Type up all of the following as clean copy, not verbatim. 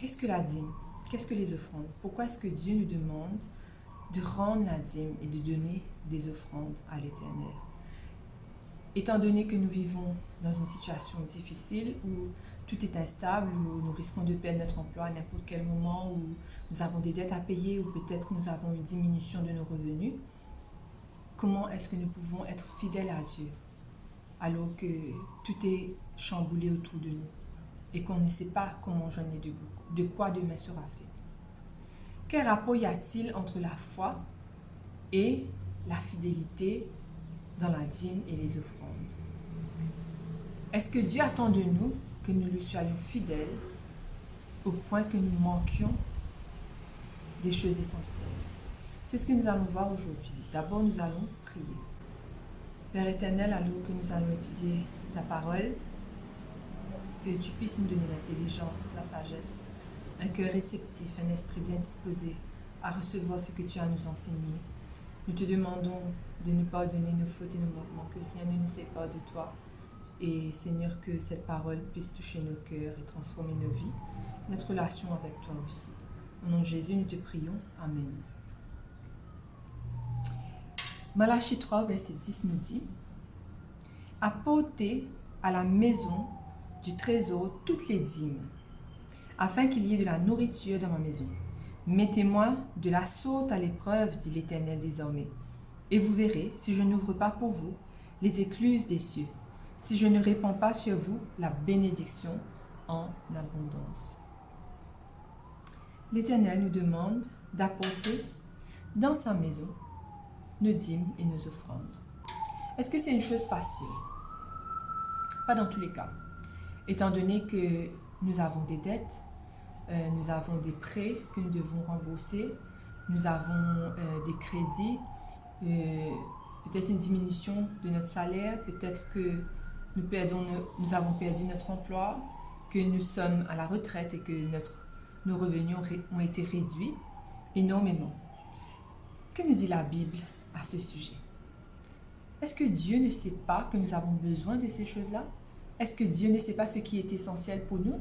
qu'est-ce que la dîme? Qu'est-ce que les offrandes? Pourquoi est-ce que Dieu nous demande de rendre la dîme et de donner des offrandes à l'Éternel? Étant donné que nous vivons dans une situation difficile où tout est instable, où nous risquons de perdre notre emploi à n'importe quel moment, où nous avons des dettes à payer, ou peut-être nous avons une diminution de nos revenus, comment est-ce que nous pouvons être fidèles à Dieu alors que tout est chamboulé autour de nous et qu'on ne sait pas comment joindre les deux bouts, de quoi demain sera fait? Quel rapport y a-t-il entre la foi et la fidélité dans la dîme et les offrandes? Est-ce que Dieu attend de nous que nous lui soyons fidèles au point que nous manquions des choses essentielles? C'est ce que nous allons voir aujourd'hui. D'abord, nous allons prier. Père éternel, alors que nous allons étudier ta parole, que tu puisses nous donner l'intelligence, la sagesse, un cœur réceptif, un esprit bien disposé à recevoir ce que tu as à nous enseigner. Nous te demandons de nous pardonner nos fautes et nos manquements, que rien ne nous sépare de toi. Et Seigneur, que cette parole puisse toucher nos cœurs et transformer nos vies, notre relation avec toi aussi. Au nom de Jésus, nous te prions. Amen. Malachie 3, verset 10 nous dit « Apportez à la maison du trésor toutes les dîmes, afin qu'il y ait de la nourriture dans ma maison. Mettez-moi de la sorte à l'épreuve, dit l'Éternel désormais, et vous verrez si je n'ouvre pas pour vous les écluses des cieux, si je ne répands pas sur vous la bénédiction en abondance. » L'Éternel nous demande d'apporter dans sa maison nos dîmes et nos offrandes. Est-ce que c'est une chose facile? Pas dans tous les cas. Étant donné que nous avons des dettes, nous avons des prêts que nous devons rembourser, nous avons des crédits, peut-être une diminution de notre salaire, peut-être que nous avons perdu notre emploi, que nous sommes à la retraite et que nos revenus ont été réduits énormément. Que nous dit la Bible à ce sujet? Est-ce que Dieu ne sait pas que nous avons besoin de ces choses-là? Est-ce que Dieu ne sait pas ce qui est essentiel pour nous?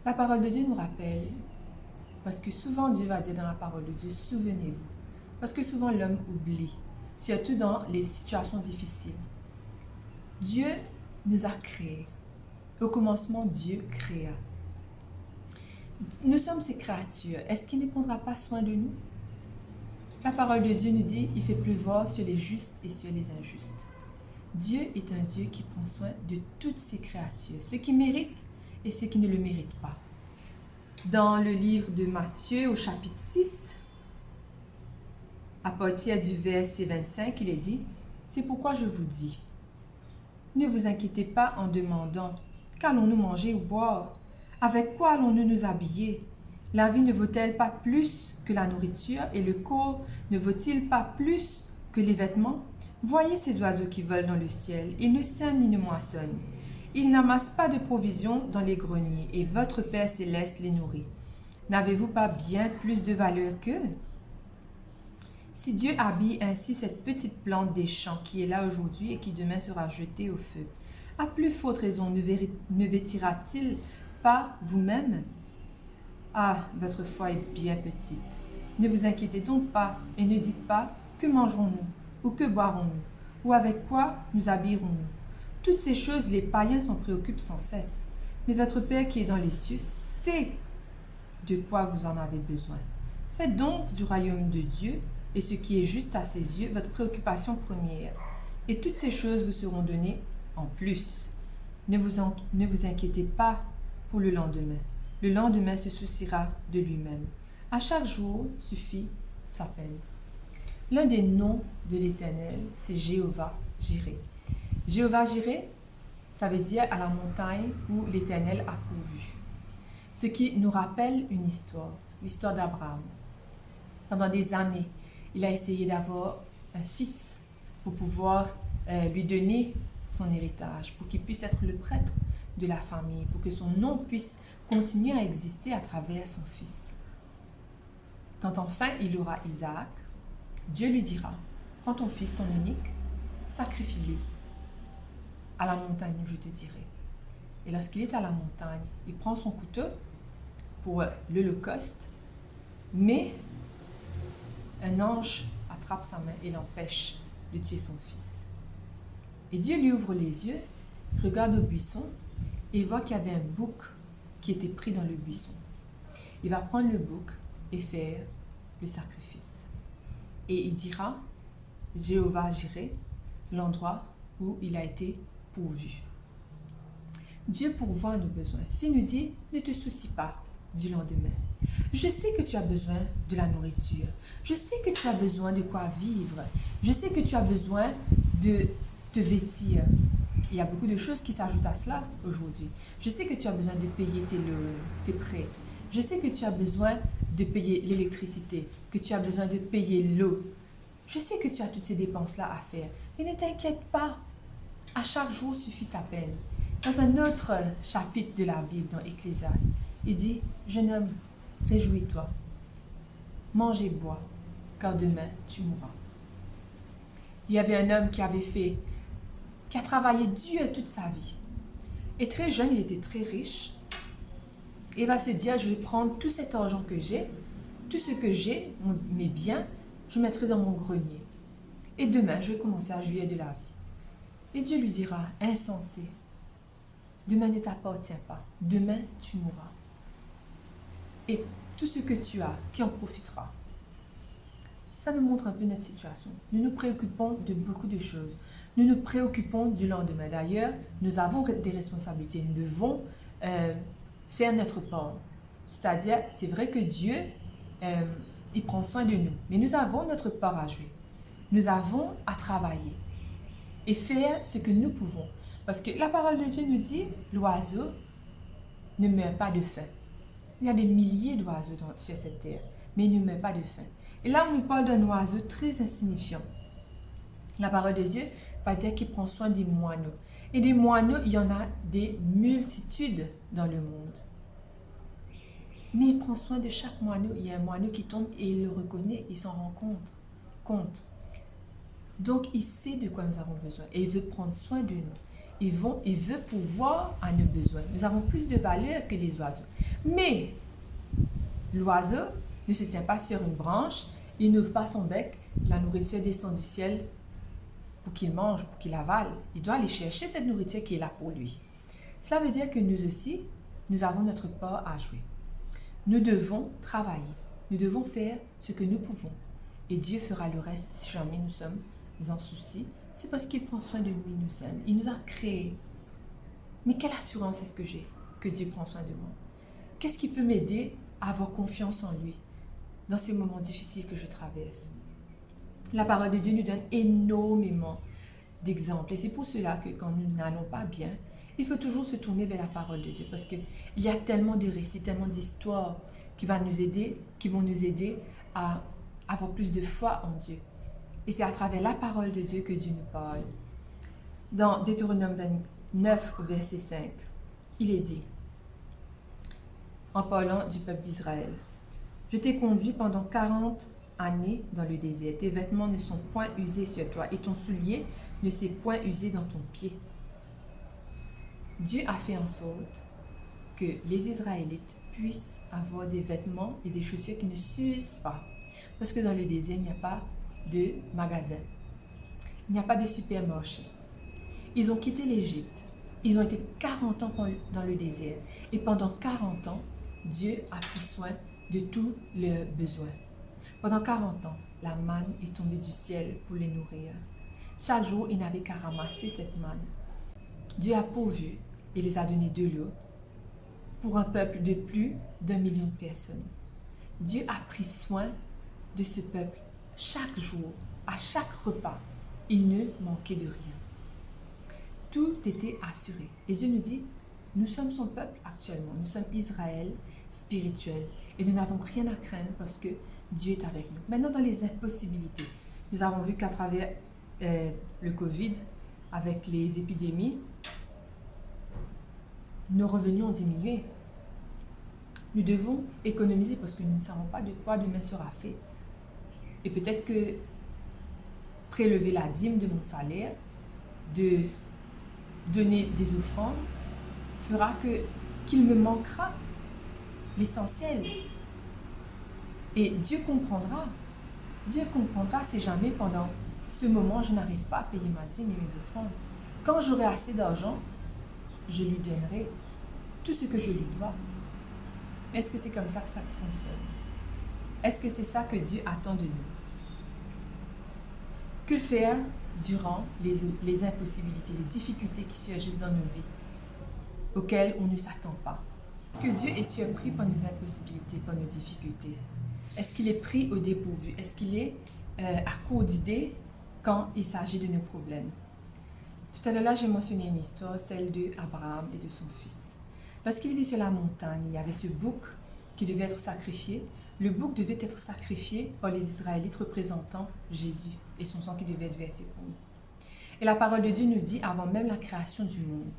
La parole de Dieu nous rappelle, parce que souvent Dieu va dire dans la parole de Dieu, souvenez-vous. Parce que souvent l'homme oublie, surtout dans les situations difficiles. Dieu nous a créés. Au commencement, Dieu créa. Nous sommes ses créatures. Est-ce qu'il ne prendra pas soin de nous? La parole de Dieu nous dit, il fait pleuvoir sur les justes et sur les injustes. Dieu est un Dieu qui prend soin de toutes ses créatures, ceux qui méritent et ceux qui ne le méritent pas. Dans le livre de Matthieu, au chapitre 6, à partir du verset 25, il est dit, « C'est pourquoi je vous dis, ne vous inquiétez pas en demandant, qu'allons-nous manger ou boire? Avec quoi allons-nous nous habiller? La vie ne vaut-elle pas plus que la nourriture et le corps ne vaut-il pas plus que les vêtements? Voyez ces oiseaux qui volent dans le ciel, ils ne sèment ni ne moissonnent. Ils n'amassent pas de provisions dans les greniers et votre Père céleste les nourrit. N'avez-vous pas bien plus de valeur qu'eux? Si Dieu habille ainsi cette petite plante des champs qui est là aujourd'hui et qui demain sera jetée au feu, à plus forte raison ne vêtira-t-il pas vous-même? Ah, votre foi est bien petite. Ne vous inquiétez donc pas et ne dites pas « Que mangerons-nous » ou « Que boirons-nous » ou « Avec quoi nous habillerons-nous » Toutes ces choses, les païens s'en préoccupent sans cesse. Mais votre Père qui est dans les cieux sait de quoi vous en avez besoin. Faites donc du royaume de Dieu et ce qui est juste à ses yeux votre préoccupation première. Et toutes ces choses vous seront données en plus. Ne vous inquiétez pas pour le lendemain. Le lendemain se souciera de lui-même. À chaque jour suffit sa peine. L'un des noms de l'Éternel, c'est Jéhovah Jireh. Jéhovah Jireh, ça veut dire à la montagne où l'Éternel a pourvu. Ce qui nous rappelle une histoire, l'histoire d'Abraham. Pendant des années, il a essayé d'avoir un fils pour pouvoir lui donner son héritage, pour qu'il puisse être le prêtre de la famille, pour que son nom puisse continuer à exister à travers son fils. Quand enfin il aura Isaac, Dieu lui dira, prends ton fils, ton unique, sacrifie-le à la montagne où je te dirai. Et lorsqu'il est à la montagne, il prend son couteau pour l'Holocauste, mais un ange attrape sa main et l'empêche de tuer son fils. Et Dieu lui ouvre les yeux, regarde au buisson et voit qu'il y avait un bouc qui était pris dans le buisson. Il va prendre le bouc et faire le sacrifice. Et il dira, Jéhovah Jireh, l'endroit où il a été pourvu. Dieu pourvoit à nos besoins. S'il nous dit, ne te soucie pas du lendemain. Je sais que tu as besoin de la nourriture. Je sais que tu as besoin de quoi vivre. Je sais que tu as besoin de te vêtir. Il y a beaucoup de choses qui s'ajoutent à cela aujourd'hui. Je sais que tu as besoin de payer tes prêts. Je sais que tu as besoin de payer l'électricité, que tu as besoin de payer l'eau. Je sais que tu as toutes ces dépenses-là à faire. Mais ne t'inquiète pas. À chaque jour suffit sa peine. Dans un autre chapitre de la Bible, dans Ecclésiaste, il dit, jeune homme, réjouis-toi, mange et bois, car demain tu mourras. Il y avait un homme qui a travaillé dur toute sa vie. Et très jeune, il était très riche. Et il va se dire, je vais prendre tout cet argent que j'ai, tout ce que j'ai, mes biens, je mettrai dans mon grenier. Et demain, je vais commencer à jouir de la vie. Et Dieu lui dira, insensé, demain ne t'appartient pas, demain tu mourras. Et tout ce que tu as, qui en profitera? Ça nous montre un peu notre situation. Nous nous préoccupons de beaucoup de choses. Nous nous préoccupons du lendemain. D'ailleurs, nous avons des responsabilités. Nous devons faire notre part. C'est-à-dire, c'est vrai que Dieu, il prend soin de nous. Mais nous avons notre part à jouer. Nous avons à travailler et faire ce que nous pouvons. Parce que la parole de Dieu nous dit, l'oiseau ne meurt pas de faim. Il y a des milliers d'oiseaux sur cette terre, mais il ne meurt pas de faim. Et là, on nous parle d'un oiseau très insignifiant. La parole de Dieu va dire qu'il prend soin des moineaux. Et des moineaux, il y en a des multitudes dans le monde. Mais il prend soin de chaque moineau. Il y a un moineau qui tombe et il le reconnaît, il s'en rend compte. Donc, il sait de quoi nous avons besoin et il veut prendre soin de nous. Il veut pourvoir à nos besoins. Nous avons plus de valeur que les oiseaux. Mais l'oiseau ne se tient pas sur une branche, il n'ouvre pas son bec, la nourriture descend du ciel pour qu'il mange, pour qu'il avale. Il doit aller chercher cette nourriture qui est là pour lui. Cela veut dire que nous aussi, nous avons notre part à jouer. Nous devons travailler, nous devons faire ce que nous pouvons. Et Dieu fera le reste si jamais nous sommes en souci. C'est parce qu'il prend soin de nous, il nous aime, il nous a créés. Mais quelle assurance est-ce que j'ai que Dieu prend soin de moi? Qu'est-ce qui peut m'aider à avoir confiance en lui dans ces moments difficiles que je traverse? La parole de Dieu nous donne énormément d'exemples. Et c'est pour cela que quand nous n'allons pas bien, il faut toujours se tourner vers la parole de Dieu. Parce qu'il y a tellement de récits, tellement d'histoires qui vont nous aider à avoir plus de foi en Dieu. Et c'est à travers la parole de Dieu que Dieu nous parle. Dans Deutéronome 29, verset 5, il est dit, en parlant du peuple d'Israël, « Je t'ai conduit pendant 40 années dans le désert. Tes vêtements ne sont point usés sur toi et ton soulier ne s'est point usé dans ton pied. » Dieu a fait en sorte que les Israélites puissent avoir des vêtements et des chaussures qui ne s'usent pas. Parce que dans le désert, il n'y a pas de magasin. Il n'y a pas de supermarché. Ils ont quitté l'Égypte. Ils ont été 40 ans dans le désert. Et pendant 40 ans, Dieu a pris soin de tous leurs besoins. Pendant 40 ans, la manne est tombée du ciel pour les nourrir. Chaque jour, ils n'avaient qu'à ramasser cette manne. Dieu a pourvu et les a donné de l'eau pour un peuple de plus d'1 million de personnes. Dieu a pris soin de ce peuple chaque jour, à chaque repas. Il ne manquait de rien. Tout était assuré. Et Dieu nous dit, nous sommes son peuple actuellement. Nous sommes Israël spirituel. Et nous n'avons rien à craindre parce que Dieu est avec nous. Maintenant, dans les impossibilités, nous avons vu qu'à travers le Covid, avec les épidémies, nos revenus ont diminué. Nous devons économiser parce que nous ne savons pas de quoi demain sera fait. Et peut-être que prélever la dîme de mon salaire, de donner des offrandes, fera qu'il me manquera l'essentiel. Et Dieu comprendra. Dieu comprendra si jamais pendant ce moment, je n'arrive pas à payer ma dîme et mes offrandes. Quand j'aurai assez d'argent, je lui donnerai tout ce que je lui dois. Est-ce que c'est comme ça que ça fonctionne? Est-ce que c'est ça que Dieu attend de nous? Que faire durant les impossibilités, les difficultés qui surgissent dans nos vies, auxquelles on ne s'attend pas? Est-ce que Dieu est surpris par nos impossibilités, par nos difficultés? Est-ce qu'il est pris au dépourvu? Est-ce qu'il est à court d'idées quand il s'agit de nos problèmes? Tout à l'heure, j'ai mentionné une histoire, celle d'Abraham et de son fils. Lorsqu'il était sur la montagne, il y avait ce bouc qui devait être sacrifié. Le bouc devait être sacrifié par les Israélites représentant Jésus et son sang qui devait être versé pour nous. Et la parole de Dieu nous dit, avant même la création du monde,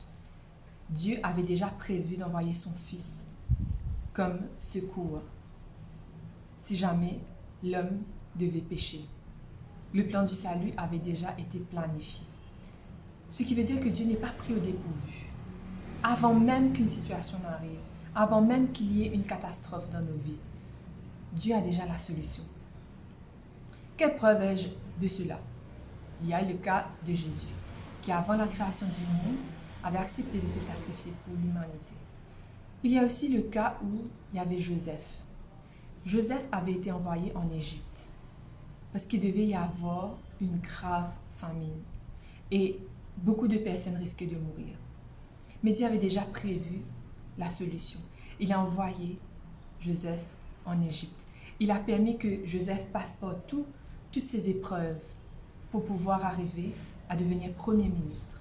Dieu avait déjà prévu d'envoyer son fils comme secours si jamais l'homme devait pécher. Le plan du salut avait déjà été planifié. Ce qui veut dire que Dieu n'est pas pris au dépourvu. Avant même qu'une situation n'arrive, avant même qu'il y ait une catastrophe dans nos vies, Dieu a déjà la solution. Quelle preuve ai-je de cela? Il y a le cas de Jésus, qui avant la création du monde, avait accepté de se sacrifier pour l'humanité. Il y a aussi le cas où il y avait Joseph. Joseph avait été envoyé en Égypte parce qu'il devait y avoir une grave famine et beaucoup de personnes risquaient de mourir. Mais Dieu avait déjà prévu la solution. Il a envoyé Joseph en Égypte. Il a permis que Joseph passe par toutes ces épreuves pour pouvoir arriver à devenir Premier ministre.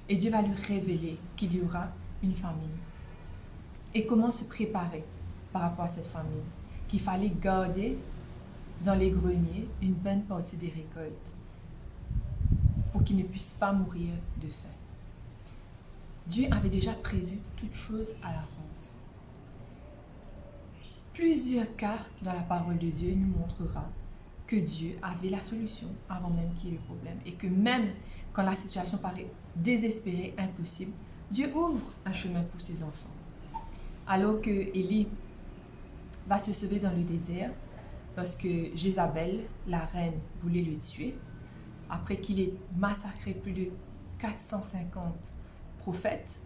Et Dieu va lui révéler qu'il y aura une famine. Et comment se préparer par rapport à cette famine? Qu'il fallait garder dans les greniers une bonne partie des récoltes pour qu'ils ne puissent pas mourir de faim. Dieu avait déjà prévu toutes choses à l'avance. Plusieurs cas dans la parole de Dieu nous montrera que Dieu avait la solution avant même qu'il y ait le problème et que même quand la situation paraît désespérée, impossible, Dieu ouvre un chemin pour ses enfants. Alors que Élie va se sauver dans le désert parce que Jézabel, la reine, voulait le tuer, après qu'il ait massacré plus de 450 prophètes,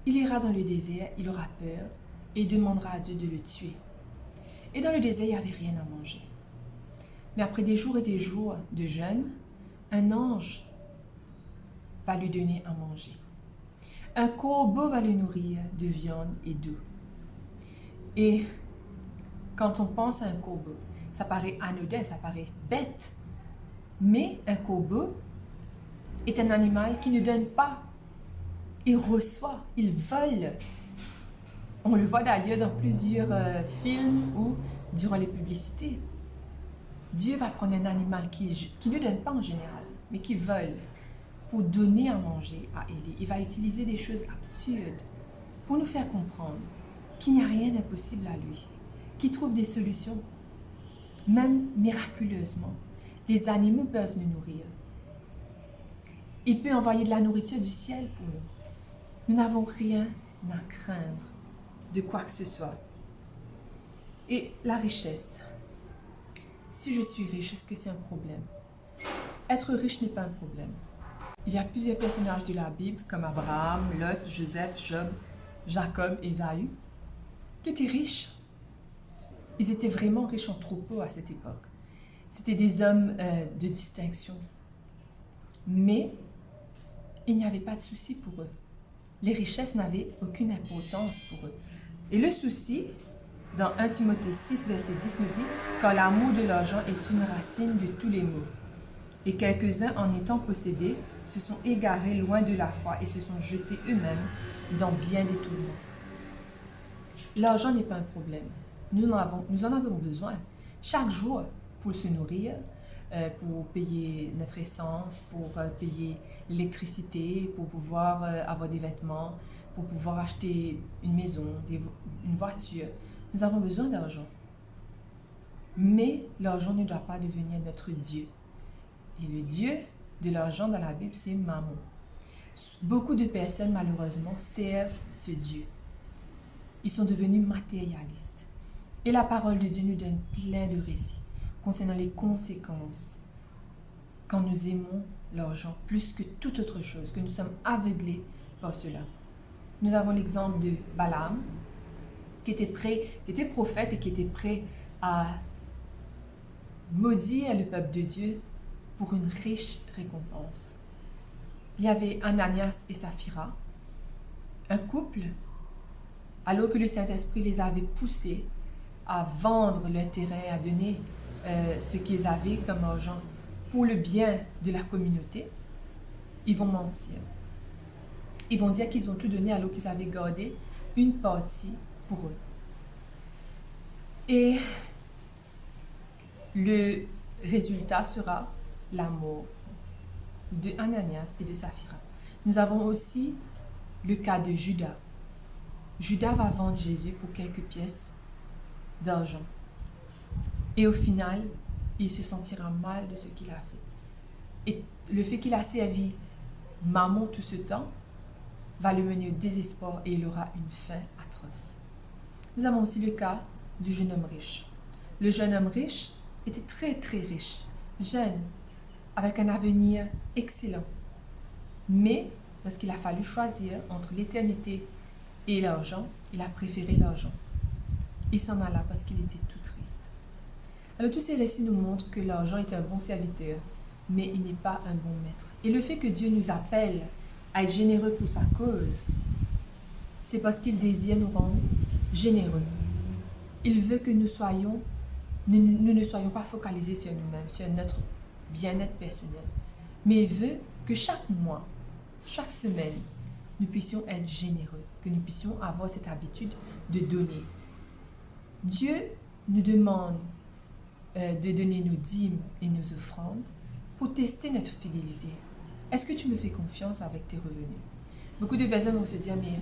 il ira dans le désert, il aura peur et demandera à Dieu de le tuer. Et dans le désert, il n'y avait rien à manger. Mais après des jours et des jours de jeûne, un ange va lui donner à manger. Un corbeau va le nourrir de viande et d'eau. Et quand on pense à un corbeau, ça paraît anodin, ça paraît bête. Mais un corbeau est un animal qui ne donne pas. Il reçoit, il vole. On le voit d'ailleurs dans plusieurs films ou durant les publicités. Dieu va prendre un animal qui ne donne pas en général, mais qui vole pour donner à manger à Élie. Il va utiliser des choses absurdes pour nous faire comprendre qu'il n'y a rien d'impossible à lui, qu'il trouve des solutions, même miraculeusement. Des animaux peuvent nous nourrir. Il peut envoyer de la nourriture du ciel pour nous. Nous n'avons rien à craindre de quoi que ce soit. Et la richesse. Si je suis riche, est-ce que c'est un problème? Être riche n'est pas un problème. Il y a plusieurs personnages de la Bible, comme Abraham, Lot, Joseph, Job, Jacob, Ésaü, qui étaient riches. Ils étaient vraiment riches en troupeau à cette époque. C'était des hommes de distinction. Mais il n'y avait pas de souci pour eux. Les richesses n'avaient aucune importance pour eux. Et le souci, dans 1 Timothée 6, verset 10, nous dit « Car l'amour de l'argent est une racine de tous les maux. Et quelques-uns, en étant possédés, se sont égarés loin de la foi et se sont jetés eux-mêmes dans bien des tourments. » L'argent n'est pas un problème. Nous en avons besoin chaque jour pour se nourrir, pour payer notre essence, pour payer l'électricité, pour pouvoir avoir des vêtements, pour pouvoir acheter une maison, une voiture. Nous avons besoin d'argent. Mais l'argent ne doit pas devenir notre Dieu. Et le Dieu de l'argent dans la Bible, c'est Mammon. Beaucoup de personnes, malheureusement, servent ce Dieu. Ils sont devenus matérialistes. Et la parole de Dieu nous donne plein de récits concernant les conséquences quand nous aimons l'argent plus que toute autre chose, que nous sommes aveuglés par cela. Nous avons l'exemple de Balaam, qui était prophète et qui était prêt à maudire le peuple de Dieu pour une riche récompense. Il y avait Ananias et Saphira, un couple, alors que le Saint-Esprit les avait poussés à vendre leur terrain, à donner ce qu'ils avaient comme argent pour le bien de la communauté. Ils vont mentir. Ils vont dire qu'ils ont tout donné alors qu'ils avaient gardé une partie pour eux. Et le résultat sera la mort de Ananias et de Saphira. Nous avons aussi le cas de Judas. Judas va vendre Jésus pour quelques pièces d'argent. Et au final, il se sentira mal de ce qu'il a fait. Et le fait qu'il a servi Mammon tout ce temps va le mener au désespoir et il aura une fin atroce. Nous avons aussi le cas du jeune homme riche. Le jeune homme riche était très très riche, jeune, avec un avenir excellent. Mais lorsqu'il a fallu choisir entre l'éternité et l'argent, il a préféré l'argent. Il s'en alla parce qu'il était tout triste. Alors tous ces récits nous montrent que l'argent est un bon serviteur, mais il n'est pas un bon maître. Et le fait que Dieu nous appelle à être généreux pour sa cause, c'est parce qu'il désire nous rendre généreux. Il veut que nous ne soyons pas focalisés sur nous-mêmes, sur notre bien-être personnel, mais il veut que chaque mois, chaque semaine, nous puissions être généreux, que nous puissions avoir cette habitude de donner. Dieu nous demande de donner nos dîmes et nos offrandes pour tester notre fidélité. Est-ce que tu me fais confiance avec tes revenus? Beaucoup de personnes vont se dire, mais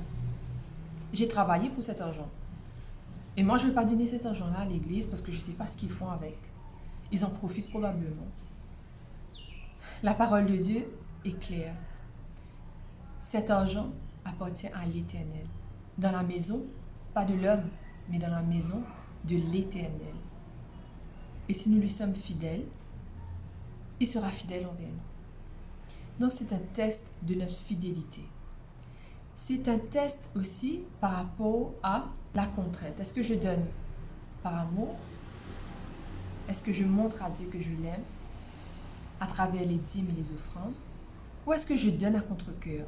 j'ai travaillé pour cet argent. Et moi, je ne veux pas donner cet argent-là à l'église parce que je ne sais pas ce qu'ils font avec. Ils en profitent probablement. La parole de Dieu est claire. Cet argent appartient à l'Éternel. Dans la maison, pas de l'homme, mais dans la maison de l'Éternel. Et si nous lui sommes fidèles, il sera fidèle envers nous. Donc c'est un test de notre fidélité. C'est un test aussi par rapport à la contrainte. Est-ce que je donne par amour? Est-ce que je montre à Dieu que je l'aime à travers les dîmes et les offrandes? Ou est-ce que je donne à contre-cœur?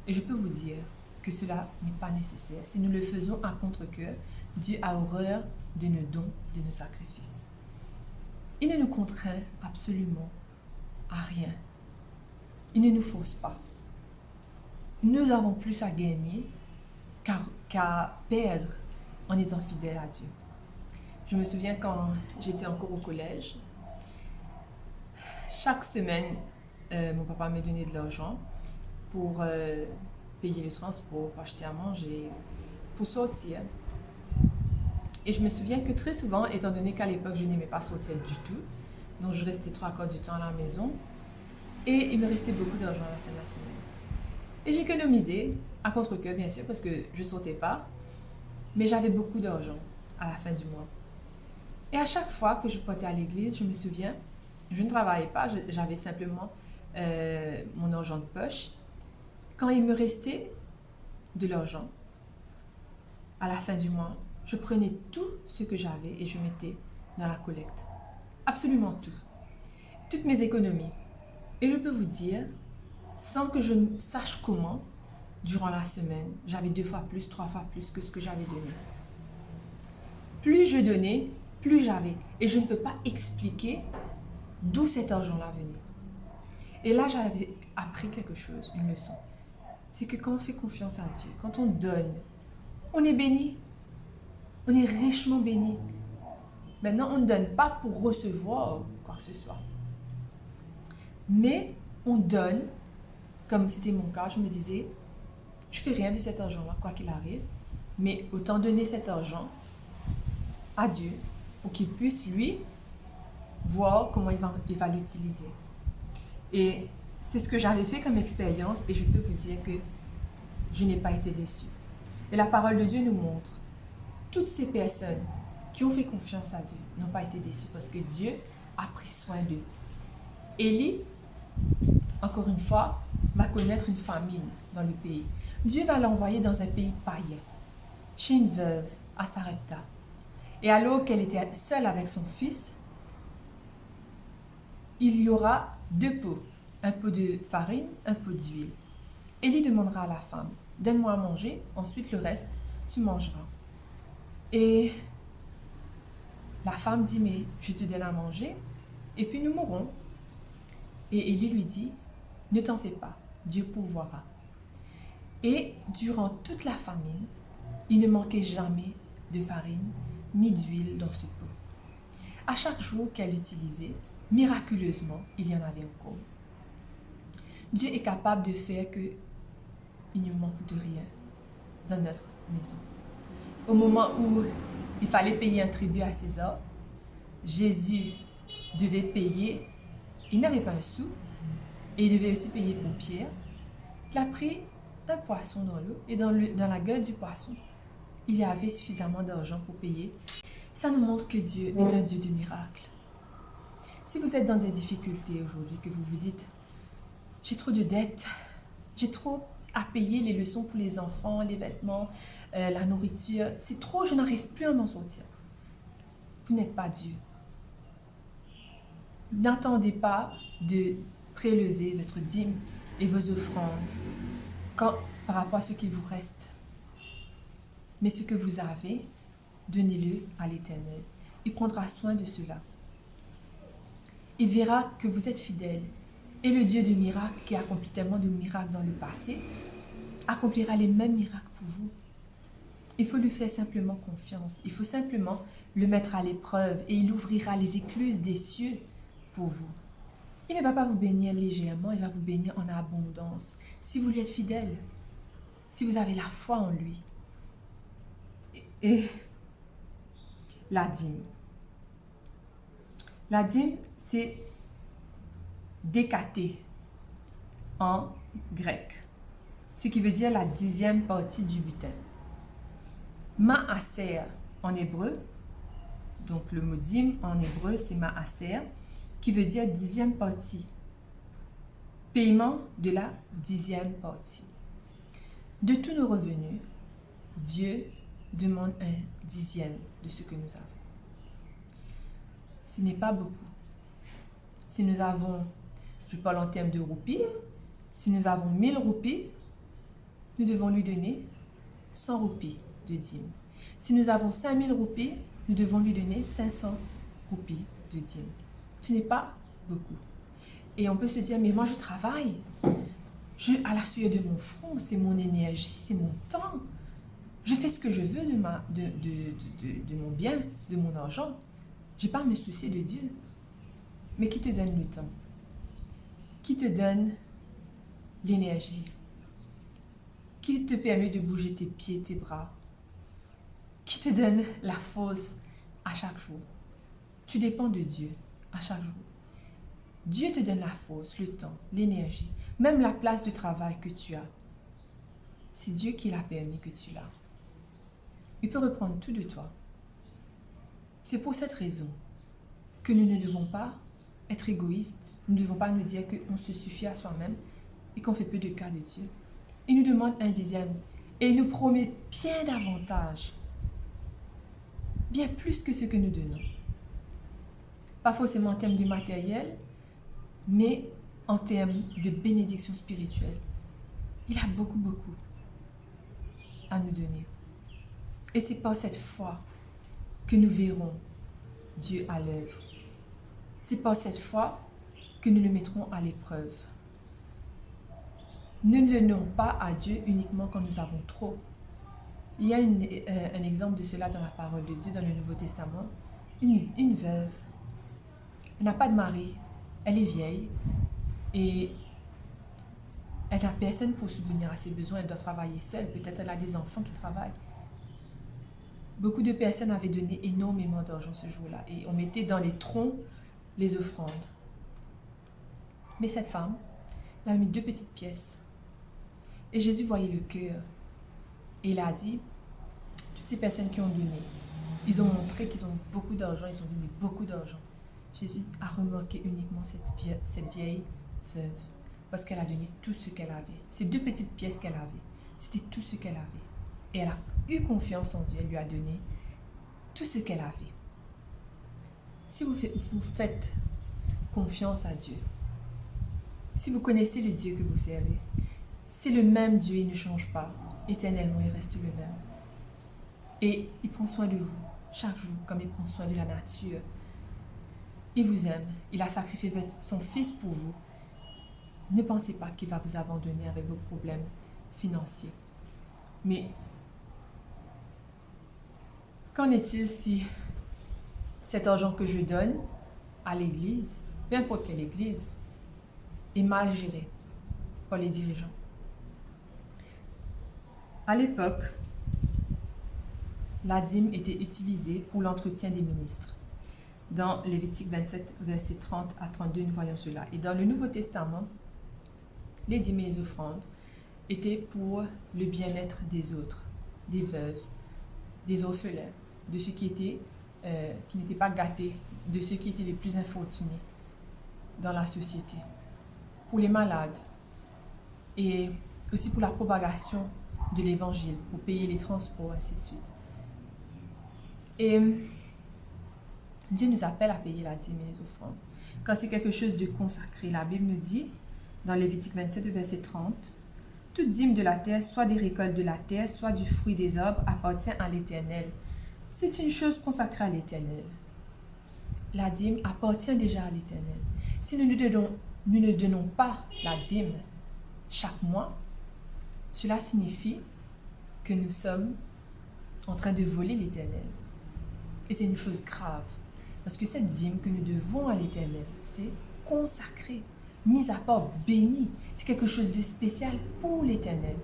Et je peux vous dire que cela n'est pas nécessaire. Si nous le faisons à contre-cœur, Dieu a horreur de nos dons, de nos sacrifices. Il ne nous contraint absolument à rien. Il ne nous force pas. Nous avons plus à gagner qu'à perdre en étant fidèles à Dieu. Je me souviens quand j'étais encore au collège, chaque semaine, mon papa me donnait de l'argent pour payer le transport, pour acheter à manger, pour sortir. Et je me souviens que très souvent, étant donné qu'à l'époque, je n'aimais pas sortir du tout, donc je restais 3/4 du temps à la maison, et il me restait beaucoup d'argent à la fin de la semaine. Et j'économisais, à contre-cœur bien sûr, parce que je ne sortais pas, mais j'avais beaucoup d'argent à la fin du mois. Et à chaque fois que je partais à l'église, je me souviens, je ne travaillais pas, j'avais simplement mon argent de poche. Quand il me restait de l'argent, à la fin du mois, je prenais tout ce que j'avais et je mettais dans la collecte. Absolument tout. Toutes mes économies. Et je peux vous dire, sans que je ne sache comment, durant la semaine, j'avais 2 fois plus, 3 fois plus que ce que j'avais donné. Plus je donnais, plus j'avais. Et je ne peux pas expliquer d'où cet argent-là venait. Et là, j'avais appris quelque chose, une leçon. C'est que quand on fait confiance à Dieu, quand on donne, on est béni. On est richement béni. Maintenant, on ne donne pas pour recevoir quoi que ce soit. Mais on donne, comme c'était mon cas, je me disais, je ne fais rien de cet argent-là, quoi qu'il arrive, mais autant donner cet argent à Dieu pour qu'il puisse, lui, voir comment il va l'utiliser. Et c'est ce que j'avais fait comme expérience et je peux vous dire que je n'ai pas été déçue. Et la parole de Dieu nous montre, toutes ces personnes qui ont fait confiance à Dieu n'ont pas été déçues parce que Dieu a pris soin d'eux. Élie, encore une fois, va connaître une famine dans le pays. Dieu va l'envoyer dans un pays païen, chez une veuve, à Sarepta. Et alors qu'elle était seule avec son fils, il y aura 2 pots, un pot de farine, un pot d'huile. Élie demandera à la femme, donne-moi à manger, ensuite le reste, tu mangeras. Et la femme dit, mais je te donne à manger, et puis nous mourrons. Et Élie lui dit, ne t'en fais pas, Dieu pourvoira. Et durant toute la famine, il ne manquait jamais de farine ni d'huile dans ce pot. À chaque jour qu'elle utilisait, miraculeusement, il y en avait encore. Dieu est capable de faire que il ne manque de rien dans notre maison. Au moment où il fallait payer un tribut à César, Jésus devait payer, il n'avait pas un sou, et il devait aussi payer pour Pierre. Il a pris un poisson dans l'eau, et dans la gueule du poisson, il y avait suffisamment d'argent pour payer. Ça nous montre que Dieu est un Dieu de miracles. Si vous êtes dans des difficultés aujourd'hui, que vous vous dites, j'ai trop de dettes, j'ai trop à payer les leçons pour les enfants, les vêtements, la nourriture, c'est trop, je n'arrive plus à m'en sortir. Vous n'êtes pas Dieu. N'attendez pas de prélever votre dîme et vos offrandes par rapport à ce qu'il vous reste. Mais ce que vous avez, donnez-le à l'Éternel. Il prendra soin de cela. Il verra que vous êtes fidèles. Et le Dieu de miracles, qui a accompli tellement de miracles dans le passé, accomplira les mêmes miracles pour vous. Il faut lui faire simplement confiance. Il faut simplement le mettre à l'épreuve et il ouvrira les écluses des cieux pour vous. Il ne va pas vous bénir légèrement, il va vous bénir en abondance. Si vous lui êtes fidèle, si vous avez la foi en lui. Et la dîme. La dîme, c'est décaté en grec, ce qui veut dire la 10e partie du butin. Maaser en hébreu, donc le mot dîme en hébreu c'est maaser, qui veut dire 10e partie. Paiement de la 10e partie. De tous nos revenus, Dieu demande un 10e de ce que nous avons. Ce n'est pas beaucoup. Si nous avons, je parle en termes de roupies, si nous avons 1000 roupies, nous devons lui donner 100 roupies de dîme. Si nous avons 5000 roupies, nous devons lui donner 500 roupies de dîme. Ce n'est pas beaucoup. Et on peut se dire, mais moi je travaille. À la sueur de mon front, c'est mon énergie, c'est mon temps. Je fais ce que je veux de mon bien, de mon argent. Je n'ai pas à me soucier de Dieu. Mais qui te donne le temps? Qui te donne l'énergie? Qui te permet de bouger tes pieds, tes bras? Qui te donne la force à chaque jour? Tu dépends de Dieu à chaque jour. Dieu te donne la force, le temps, l'énergie, même la place de travail que tu as. C'est Dieu qui l'a permis que tu l'as. Il peut reprendre tout de toi. C'est pour cette raison que nous ne devons pas être égoïstes. Nous ne devons pas nous dire qu'on se suffit à soi-même et qu'on fait peu de cas de Dieu. Il nous demande un 10e et il nous promet bien davantage, bien plus que ce que nous donnons. Pas forcément en termes de matériel, mais en termes de bénédiction spirituelle. Il a beaucoup, beaucoup à nous donner. Et c'est par cette foi que nous verrons Dieu à l'œuvre. C'est par cette foi que nous le mettrons à l'épreuve. Ne donnons pas à Dieu uniquement quand nous avons trop. Il y a un exemple de cela dans la parole de Dieu, dans le Nouveau Testament. Une veuve, elle n'a pas de mari, elle est vieille et elle n'a personne pour subvenir à ses besoins, elle doit travailler seule, peut-être elle a des enfants qui travaillent. Beaucoup de personnes avaient donné énormément d'argent ce jour-là et on mettait dans les troncs les offrandes. Mais cette femme, elle a mis 2 petites pièces. Et Jésus voyait le cœur. Et il a dit, toutes ces personnes qui ont donné, ils ont montré qu'ils ont beaucoup d'argent, ils ont donné beaucoup d'argent. Jésus a remarqué uniquement cette vieille veuve, parce qu'elle a donné tout ce qu'elle avait. Ces 2 petites pièces qu'elle avait, c'était tout ce qu'elle avait. Et elle a eu confiance en Dieu, elle lui a donné tout ce qu'elle avait. Si vous faites confiance à Dieu, si vous connaissez le Dieu que vous servez, c'est le même Dieu, il ne change pas. Éternellement, il reste le même. Et il prend soin de vous chaque jour, comme il prend soin de la nature. Il vous aime. Il a sacrifié son Fils pour vous. Ne pensez pas qu'il va vous abandonner avec vos problèmes financiers. Mais qu'en est-il si cet argent que je donne à l'église, peu importe quelle église, est mal géré par les dirigeants? À l'époque, la dîme était utilisée pour l'entretien des ministres. Dans Lévitique 27, versets 30 à 32, nous voyons cela. Et dans le Nouveau Testament, les dîmes et les offrandes étaient pour le bien-être des autres, des veuves, des orphelins, de ceux qui n'étaient pas gâtés, de ceux qui étaient les plus infortunés dans la société, pour les malades et aussi pour la propagation de l'évangile, pour payer les transports, ainsi de suite. Et Dieu nous appelle à payer la dîme et les offrandes. Quand c'est quelque chose de consacré, la Bible nous dit, dans Lévitique 27, verset 30, « Toute dîme de la terre, soit des récoltes de la terre, soit du fruit des arbres, appartient à l'Éternel. » C'est une chose consacrée à l'Éternel. La dîme appartient déjà à l'Éternel. Si nous ne donnons pas la dîme chaque mois, cela signifie que nous sommes en train de voler l'Éternel. Et c'est une chose grave. Parce que cette dîme que nous devons à l'Éternel, c'est consacré, mis à part, béni. C'est quelque chose de spécial pour l'Éternel.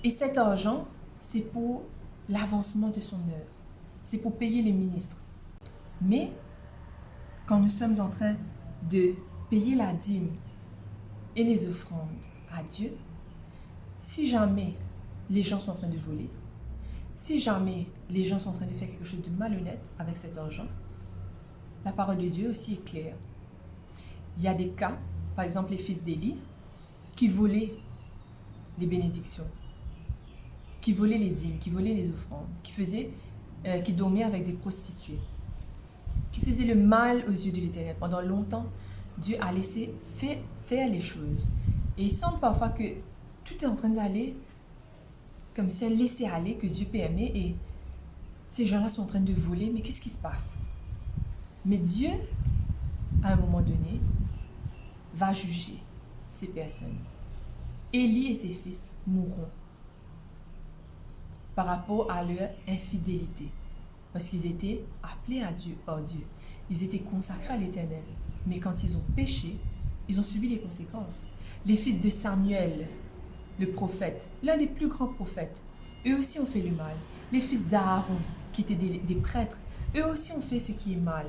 Et cet argent, c'est pour l'avancement de son œuvre. C'est pour payer les ministres. Mais, quand nous sommes en train de payer la dîme et les offrandes à Dieu, si jamais les gens sont en train de voler, si jamais les gens sont en train de faire quelque chose de malhonnête avec cet argent, la parole de Dieu aussi est claire. Il y a des cas, par exemple les fils d'Élie, qui volaient les bénédictions, qui volaient les dîmes, qui volaient les offrandes, qui dormaient avec des prostituées, qui faisaient le mal aux yeux de l'Éternel. Pendant longtemps, Dieu a laissé faire les choses. Et il semble parfois que tout est en train d'aller comme si un laisser-aller que Dieu permet et ces gens-là sont en train de voler. Mais qu'est-ce qui se passe? Mais Dieu, à un moment donné, va juger ces personnes. Élie et ses fils mourront par rapport à leur infidélité. Parce qu'ils étaient appelés à Dieu, par Dieu. Ils étaient consacrés à l'Éternel. Mais quand ils ont péché, ils ont subi les conséquences. Les fils de Samuel, le prophète, l'un des plus grands prophètes, eux aussi ont fait le mal. Les fils d'Aaron, qui étaient des prêtres, eux aussi ont fait ce qui est mal.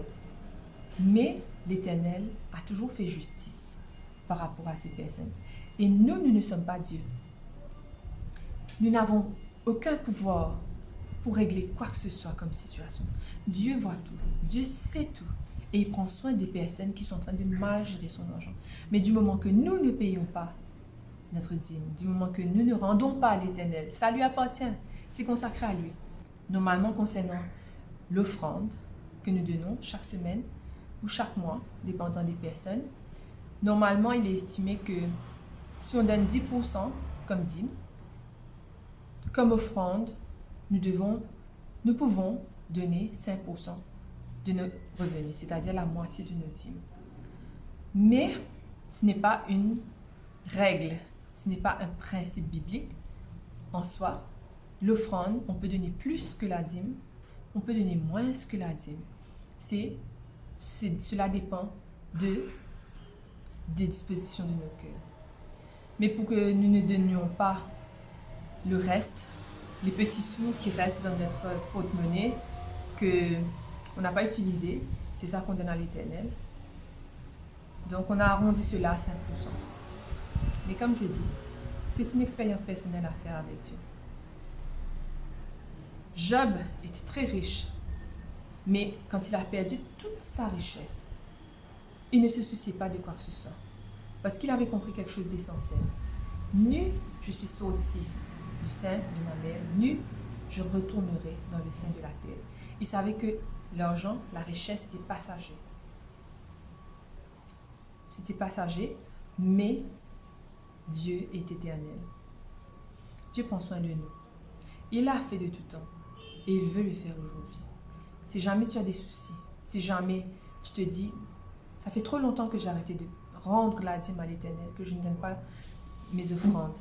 Mais l'Éternel a toujours fait justice par rapport à ces personnes. Et nous ne sommes pas Dieu. Nous n'avons aucun pouvoir pour régler quoi que ce soit comme situation. Dieu voit tout. Dieu sait tout. Et il prend soin des personnes qui sont en train de mal gérer son argent. Mais du moment que nous ne payons pas notre dîme, du moment que nous ne rendons pas à l'Éternel, ça lui appartient. C'est consacré à lui. Normalement, concernant l'offrande que nous donnons chaque semaine ou chaque mois, dépendant des personnes, normalement, il est estimé que si on donne 10% comme dîme, comme offrande, nous pouvons donner 5% de nos revenus, c'est-à-dire la moitié de nos dîmes. Mais ce n'est pas une règle, ce n'est pas un principe biblique en soi. L'offrande, on peut donner plus que la dîme, on peut donner moins que la dîme. Cela dépend des dispositions de nos cœurs. Mais pour que nous ne donnions pas le reste, les petits sous qui restent dans notre porte-monnaie, qu'on n'a pas utilisé, c'est ça qu'on donne à l'Éternel. Donc on a arrondi cela à 5%. Mais comme je dis, c'est une expérience personnelle à faire avec Dieu. Job était très riche, mais quand il a perdu toute sa richesse, il ne se souciait pas de quoi que ce soit, parce qu'il avait compris quelque chose d'essentiel. Nu, je suis sorti du sein de ma mère, nu, je retournerai dans le sein de la terre. Il savait que l'argent, la richesse, c'était passager. C'était passager, mais Dieu est éternel. Dieu prend soin de nous. Il l'a fait de tout temps et il veut le faire aujourd'hui. Si jamais tu as des soucis, si jamais tu te dis, ça fait trop longtemps que j'ai arrêté de rendre la dîme à l'Éternel, que je ne donne pas mes offrandes,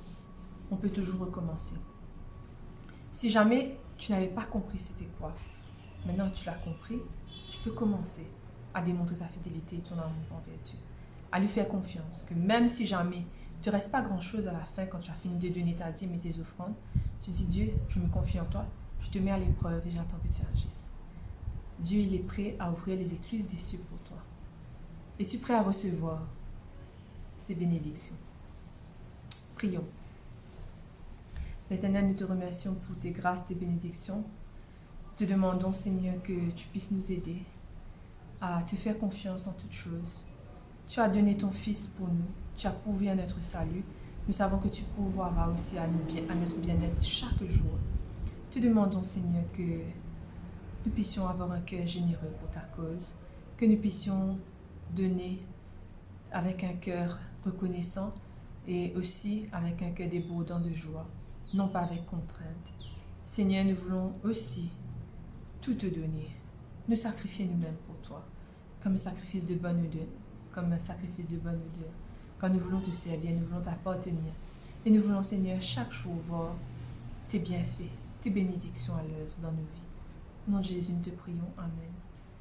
on peut toujours recommencer. Si jamais tu n'avais pas compris c'était quoi, maintenant que tu l'as compris, tu peux commencer à démontrer ta fidélité et ton amour envers Dieu, à lui faire confiance, que même si jamais tu ne restes pas grand-chose à la fin quand tu as fini de donner ta dîme et tes offrandes, tu dis Dieu, je me confie en toi, je te mets à l'épreuve et j'attends que tu agisses. Dieu, il est prêt à ouvrir les écluses des cieux pour toi. Es-tu prêt à recevoir ces bénédictions? Prions. L'Éternel, nous te remercions pour tes grâces, tes bénédictions. Te demandons, Seigneur, que tu puisses nous aider à te faire confiance en toutes choses. Tu as donné ton Fils pour nous. Tu as pourvu à notre salut. Nous savons que tu pourvoiras aussi à notre bien-être chaque jour. Te demandons, Seigneur, que nous puissions avoir un cœur généreux pour ta cause, que nous puissions donner avec un cœur reconnaissant et aussi avec un cœur débordant de joie, non pas avec contrainte. Seigneur, nous voulons aussi tout te donner, nous sacrifier nous-mêmes pour toi, comme un sacrifice de bonne odeur, Quand nous voulons te servir, nous voulons t'appartenir. Et nous voulons, Seigneur, chaque jour voir tes bienfaits, tes bénédictions à l'œuvre dans nos vies. Au nom de Jésus, nous te prions. Amen.